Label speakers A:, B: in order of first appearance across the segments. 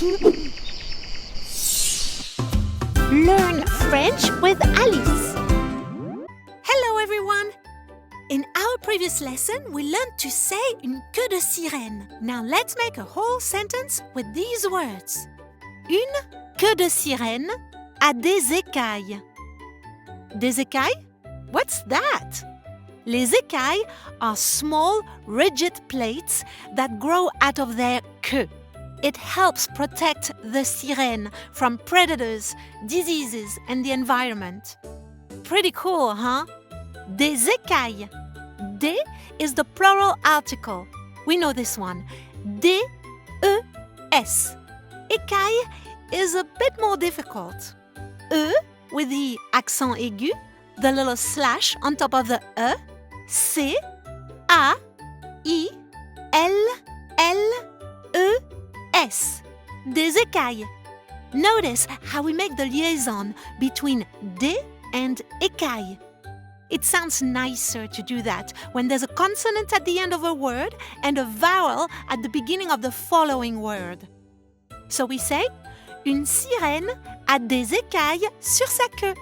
A: Learn French with Alice.
B: Hello everyone! In our previous lesson, we learned to say une queue de sirène. Now let's make a whole sentence with these words. Une queue de sirène a des écailles. Des écailles? What's that? Les écailles are small, rigid plates that grow out of their queue. It helps protect the sirène from predators, diseases, and the environment. Pretty cool, huh? Des écailles. Des is the plural article. We know this one. D-E-S. Écaille is a bit more difficult. E with the accent aigu, the little slash on top of the E. C, A, I, L, L, E, S. Des écailles. Notice how we make the liaison between des and écailles. It sounds nicer to do that when there's a consonant at the end of a word and a vowel at the beginning of the following word. So we say, une sirène a des écailles sur sa queue.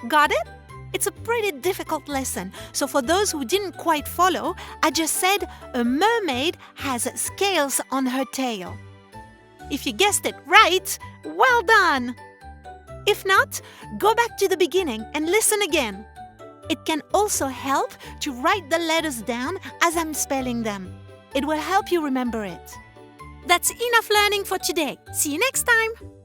B: Got it? It's a pretty difficult lesson, so for those who didn't quite follow, I just said a mermaid has scales on her tail. If you guessed it right, well done! If not, go back to the beginning and listen again. It can also help to write the letters down as I'm spelling them. It will help you remember it. That's enough learning for today. See you next time!